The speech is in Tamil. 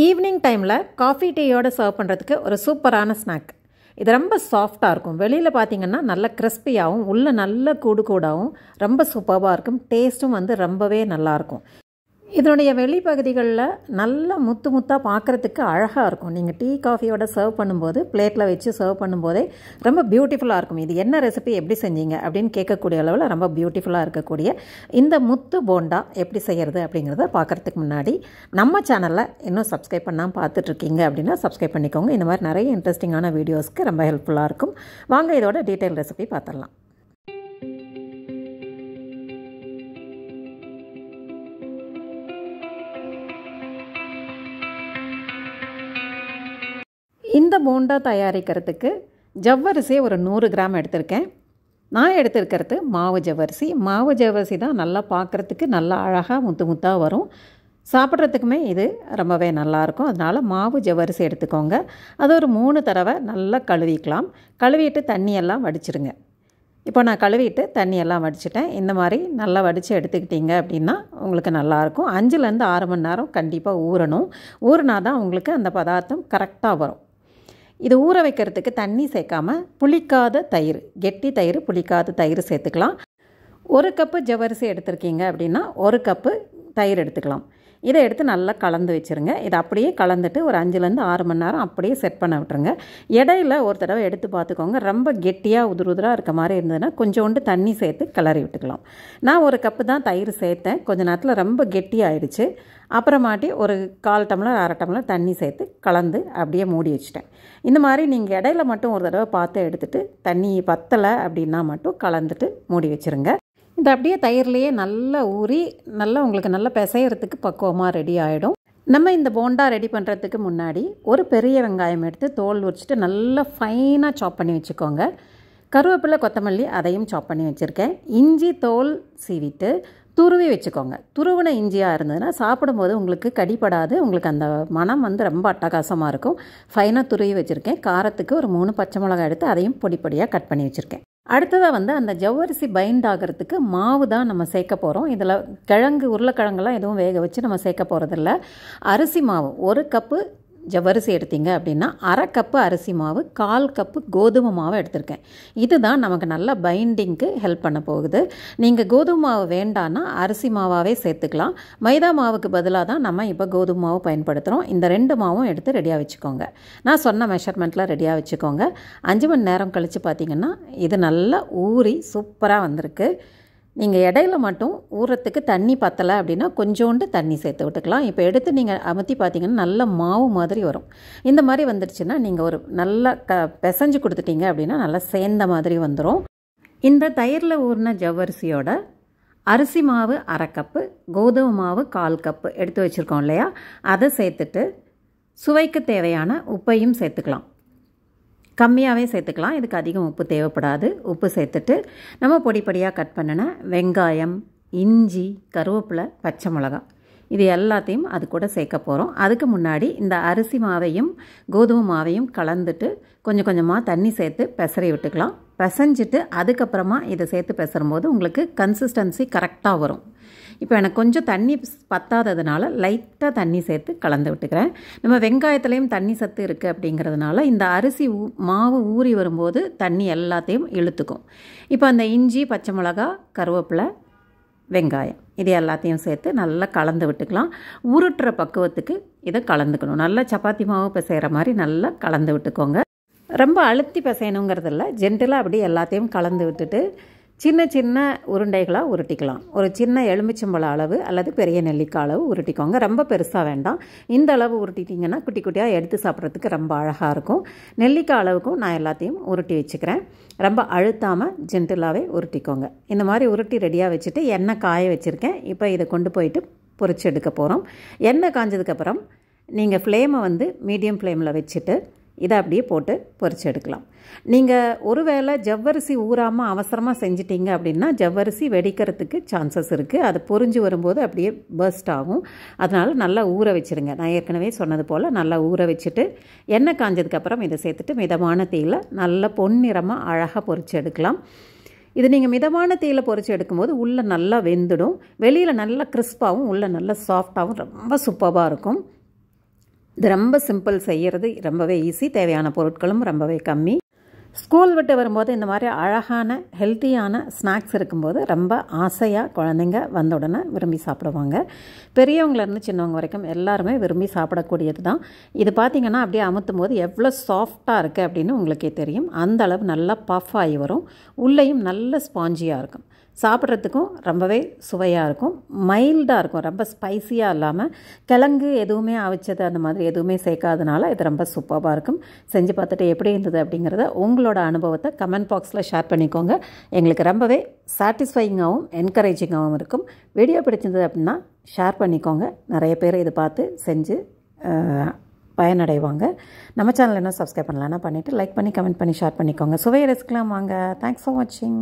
ஈவினிங் டைமில் காஃபி டீயோடு சர்வ் பண்ணுறதுக்கு ஒரு சூப்பரான ஸ்நாக். இது ரொம்ப சாஃப்டாக இருக்கும். வெளியில் பார்த்திங்கன்னா நல்ல கிறிஸ்பியாகவும் உள்ளே நல்ல கூடாகவும் ரொம்ப சூப்பராக இருக்கும். டேஸ்ட்டும் ரொம்பவே நல்லாயிருக்கும். இதனுடைய வெளிப்பகுதிகளில் நல்ல முத்து முத்தாக பார்க்குறதுக்கு அழகாக இருக்கும். நீங்கள் டீ காஃபியோட சர்வ் பண்ணும்போது பிளேட்டில் வச்சு சர்வ் பண்ணும்போதே ரொம்ப பியூட்டிஃபுல்லாக இருக்கும். இது என்ன ரெசிபி எப்படி செஞ்சீங்க அப்படின்னு கேட்கக்கூடிய அளவில் ரொம்ப பியூட்டிஃபுல்லாக இருக்கக்கூடிய இந்த முத்து போண்டா எப்படி செய்கிறது அப்படிங்கிறத பார்க்குறதுக்கு முன்னாடி நம்ம சேனலில் இன்னும் சப்ஸ்கிரைப் பண்ணாமல் பார்த்துட்ருக்கீங்க அப்படின்னா சப்ஸ்கிரைப் பண்ணிக்கோங்க. இந்த மாதிரி நிறைய இன்ட்ரெஸ்டிங்கான வீடியோஸ்க்கு ரொம்ப ஹெல்ப்ஃபுல்லாக இருக்கும். வாங்க இதோட டீட்டெயில் ரெசிபி பார்த்துடலாம். இந்த போண்டா தயாரிக்கிறதுக்கு ஜவ்வரிசி ஒரு 100 கிராம் எடுத்திருக்கேன். நான் எடுத்திருக்கிறது மாவு ஜவ்வரிசி. மாவு ஜவ்வரிசி தான் நல்லா பார்க்குறதுக்கு நல்லா அழகாக முத்து முத்தாக வரும். சாப்பிட்றதுக்குமே இது ரொம்பவே நல்லாயிருக்கும். அதனால் மாவு ஜவ்வரிசி எடுத்துக்கோங்க. அது ஒரு 3 தடவை நல்லா கழுவிக்கலாம். கழுவிட்டு தண்ணியெல்லாம் வடிச்சிருங்க. இப்போ நான் கழுவிட்டு தண்ணியெல்லாம் வடிச்சிட்டேன். இந்த மாதிரி நல்லா வடித்து எடுத்துக்கிட்டிங்க அப்படின்னா உங்களுக்கு நல்லாயிருக்கும். 5லேருந்து 6 மணி நேரம் கண்டிப்பாக ஊறணும். ஊறினா தான் உங்களுக்கு அந்த பதார்த்தம் கரெக்டாக வரும். இது ஊற வைக்கிறதுக்கு தண்ணி சேர்க்காமல் புளிக்காத தயிர், கெட்டி தயிர், புளிக்காத தயிர் சேர்த்துக்கலாம். 1 கப்பு ஜவ்வரிசி எடுத்துருக்கீங்க அப்படின்னா 1 கப்பு தயிர் எடுத்துக்கலாம். இதை எடுத்து நல்லா கலந்து வச்சுருங்க. இதை அப்படியே கலந்துட்டு ஒரு 5லேருந்து 6 மணி நேரம் அப்படியே செட் பண்ண விட்டுருங்க. இடையில ஒரு தடவை எடுத்து பார்த்துக்கோங்க. ரொம்ப கெட்டியாக உதிராக இருக்க மாதிரி இருந்ததுன்னா கொஞ்சோண்டு தண்ணி சேர்த்து கிளறி விட்டுக்கலாம். நான் 1 கப்பு தான் தயிர் சேர்த்தேன். கொஞ்சம் நேரத்தில் ரொம்ப கெட்டியாகிடுச்சு. அப்புறமாட்டி ஒரு 1/4 டம்ளர் 1/2 டம்ளர் தண்ணி சேர்த்து கலந்து அப்படியே மூடி வச்சுட்டேன். இந்த மாதிரி நீங்கள் இடையில மட்டும் ஒரு தடவை பார்த்து எடுத்துகிட்டு தண்ணி பத்தலை அப்படின்னா மட்டும் கலந்துட்டு மூடி வச்சுருங்க. இது அப்படியே தயிர்லேயே நல்லா ஊறி நல்லா உங்களுக்கு நல்லா பிசையறதுக்கு பக்குவமாக ரெடி ஆகிடும். நம்ம இந்த போண்டா ரெடி பண்ணுறதுக்கு முன்னாடி ஒரு பெரிய வெங்காயம் எடுத்து தோல் உரிச்சிட்டு நல்லா ஃபைனாக சாப் பண்ணி வச்சுக்கோங்க. கருவேப்பிலை, கொத்தமல்லி அதையும் சாப் பண்ணி வச்சுருக்கேன். இஞ்சி தோல் சீவிட்டு துருவி வச்சுக்கோங்க. துருவின இஞ்சியாக இருந்ததுன்னா சாப்பிடும்போது உங்களுக்கு கடிப்படாது. உங்களுக்கு அந்த மனம் ரொம்ப அட்டகாசமாக இருக்கும். ஃபைனாக துருவி வச்சுருக்கேன். காரத்துக்கு ஒரு 3 பச்சை மிளகாய் எடுத்து அதையும் பொடி பொடியாக கட் பண்ணி வச்சுருக்கேன். அடுத்ததாக அந்த ஜவ்வரிசி பைண்ட் ஆகிறதுக்கு மாவு தான் நம்ம சேர்க்க போகிறோம். இதில் உருளைக்கிழங்கெல்லாம் எதுவும் வேக வச்சு நம்ம சேர்க்க போகிறதில்ல. அரிசி மாவு 1 கப்பு ஜவ்வரிசி எடுத்தீங்க அப்படின்னா 1/2 கப்பு அரிசி மாவு, 1/4 கப்பு கோதுமை மாவு எடுத்திருக்கேன். இதுதான் நமக்கு நல்ல பைண்டிங்க்கு ஹெல்ப் பண்ண போகுது. நீங்கள் கோதுமை மாவு வேண்டான்னா அரிசி மாவாகவே சேர்த்துக்கலாம். மைதா மாவுக்கு பதிலாக தான் நம்ம இப்போ கோதுமை மாவு பயன்படுத்துகிறோம். இந்த 2 மாவும் எடுத்து ரெடியாக வச்சுக்கோங்க. நான் சொன்ன மெஷர்மெண்ட்டில் ரெடியாக வச்சுக்கோங்க. 5 மணி நேரம் கழித்து பார்த்திங்கன்னா இது நல்லா ஊறி சூப்பராக வந்திருக்கு. நீங்கள் இடையில மட்டும் ஊறத்துக்கு தண்ணி பத்தலை அப்படின்னா கொஞ்சோண்டு தண்ணி சேர்த்து விட்டுக்கலாம். இப்போ எடுத்து நீங்கள் அமுத்தி பார்த்தீங்கன்னா நல்ல மாவு மாதிரி வரும். இந்த மாதிரி வந்துடுச்சுன்னா நீங்கள் ஒரு நல்லா பிசைஞ்சு கொடுத்துட்டீங்க அப்படின்னா நல்லா சேர்ந்த மாதிரி வந்துடும். இந்த தயிரில் ஊறின ஜவ்வரிசியோட அரிசி மாவு 1/2 கப்பு, கோதுமை மாவு 1/4 கப்பு எடுத்து வச்சுருக்கோம் இல்லையா, அதை சேர்த்துட்டு சுவைக்கு தேவையான உப்பையும் சேர்த்துக்கலாம். கம்மியாகவே சேர்த்துக்கலாம். இதுக்கு அதிகம் உப்பு தேவைப்படாது. உப்பு சேர்த்துட்டு நம்ம பொடி பொடியாக கட் பண்ணின வெங்காயம், இஞ்சி, கருவேப்பிலை, பச்சை மிளகாய் இது எல்லாத்தையும் அது கூட சேர்க்க போகிறோம். அதுக்கு முன்னாடி இந்த அரிசி மாவையும் கோதுமை மாவையும் கலந்துட்டு கொஞ்சம் கொஞ்சமாக தண்ணி சேர்த்து பெசறி விட்டுக்கலாம். பிசைஞ்சிட்டு அதுக்கப்புறமா இதை சேர்த்து பெசறும்போது உங்களுக்கு கன்சிஸ்டன்சி கரெக்டாக வரும். இப்போ எனக்கு கொஞ்சம் தண்ணி பத்தாததுனால லைட்டாக தண்ணி சேர்த்து கலந்து விட்டுக்கிறேன். நம்ம வெங்காயத்துலேயும் தண்ணி சத்து இருக்குது அப்படிங்கிறதுனால இந்த அரிசி மாவு ஊறி வரும்போது தண்ணி எல்லாத்தையும் இழுத்துக்கும். இப்போ அந்த இஞ்சி, பச்சை மிளகா, கருவேப்பிலை, வெங்காயம் இது எல்லாத்தையும் சேர்த்து நல்லா கலந்து விட்டுக்கலாம். உருட்டுற பக்குவத்துக்கு இதை கலந்துக்கணும். நல்லா சப்பாத்தி மாவு பிசைகிற மாதிரி நல்லா கலந்து விட்டுக்கோங்க. ரொம்ப அழுத்தி பிசையணுங்கிறதில்ல, ஜென்டிலாக அப்படி எல்லாத்தையும் கலந்து விட்டுட்டு சின்ன சின்ன உருண்டைகளாக உருட்டிக்கலாம். ஒரு சின்ன எலுமிச்சம்பழம் அளவு அல்லது பெரிய நெல்லிக்காய் அளவு உருட்டிக்கோங்க. ரொம்ப பெருசாக வேண்டாம். இந்த அளவு உருட்டிட்டிங்கன்னா குட்டி குட்டியாக எடுத்து சாப்பிட்றதுக்கு ரொம்ப அழகாக இருக்கும். நெல்லிக்காய் அளவுக்கும் நான் எல்லாத்தையும் உருட்டி வச்சுக்கிறேன். ரொம்ப அழுத்தாமல் ஜென்டிலாகவே உருட்டிக்கோங்க. இந்த மாதிரி உருட்டி ரெடியாக வச்சுட்டு எண்ணெய் காய வச்சுருக்கேன். இப்போ இதை கொண்டு போயிட்டு பொரிச்சு எடுக்க போகிறோம். எண்ணெய் காஞ்சதுக்கப்புறம் நீங்கள் ஃப்ளேமை மீடியம் ஃப்ளேமில் வச்சுட்டு இதை அப்படியே போட்டு பொரிச்சு எடுக்கலாம். நீங்கள் ஒருவேளை ஜவ்வரிசி ஊறாமல் அவசரமாக செஞ்சிட்டிங்க அப்படின்னா ஜவ்வரிசி வெடிக்கிறதுக்கு சான்சஸ் இருக்குது. அது பொரிஞ்சு வரும்போது அப்படியே பர்ஸ்ட் ஆகும். அதனால் நல்லா ஊற வச்சுருங்க. நான் ஏற்கனவே சொன்னது போல் நல்லா ஊற வச்சுட்டு எண்ணெய் காஞ்சதுக்கப்புறம் இதை சேர்த்துட்டு மிதமான தீயில் நல்லா பொன்னிறமாக அழகாக பொரிச்சு எடுக்கலாம். இது நீங்கள் மிதமான தீயில் பொரிச்சு எடுக்கும்போது உள்ளே நல்லா வெந்துடும். வெளியில் நல்லா கிறிஸ்பாகவும் உள்ளே நல்லா சாஃப்டாகவும் ரொம்ப சூப்பராக இருக்கும். இது ரொம்ப சிம்பிள், செய்கிறது ரொம்பவே ஈஸி, தேவையான பொருட்களும் ரொம்பவே கம்மி. ஸ்கூல் விட்டு வரும்போது இந்த மாதிரி அழகான ஹெல்த்தியான ஸ்நாக்ஸ் இருக்கும்போது ரொம்ப ஆசையாக குழந்தைங்க வந்த உடனே விரும்பி சாப்பிடுவாங்க. பெரியவங்கலேருந்து சின்னவங்க வரைக்கும் எல்லாருமே விரும்பி சாப்பிடக்கூடியது தான். இது பார்த்திங்கன்னா அப்படியே அமுத்தும் போது எவ்வளோ சாஃப்டாக இருக்குது அப்படின்னு உங்களுக்கே தெரியும். அந்த அளவு நல்லா பஃப் ஆகி வரும், உள்ளேயும் நல்ல ஸ்பாஞ்சியாக இருக்கும். சாப்பிட்றதுக்கும் ரொம்பவே சுவையாக இருக்கும், மைல்டாக இருக்கும், ரொம்ப ஸ்பைஸியாக இல்லாமல். கிழங்கு எதுவுமே அவிச்சது அந்த மாதிரி எதுவுமே சேர்க்காதனால இது ரொம்ப சூப்பராக இருக்கும். செஞ்சு பார்த்துட்டு எப்படி இருந்தது அப்படிங்கிறத உங்களோட அனுபவத்தை கமெண்ட் பாக்ஸில் ஷேர் பண்ணிக்கோங்க. எங்களுக்கு ரொம்பவே சாட்டிஸ்ஃபைங்காகவும் என்கரேஜிங்காகவும் இருக்கும். வீடியோ பிடிச்சிருந்தது அப்படின்னா ஷேர் பண்ணிக்கோங்க. நிறைய பேர் இதை பார்த்து செஞ்சு பயனடைவாங்க. நம்ம சேனல் என்ன சப்ஸ்கிரைப் பண்ணலான்னா பண்ணிவிட்டு லைக் பண்ணி கமெண்ட் பண்ணி ஷேர் பண்ணிக்கோங்க. சுவையை ரசிக்கலாம் வாங்க. தேங்க்ஸ் ஃபார் வாட்சிங்.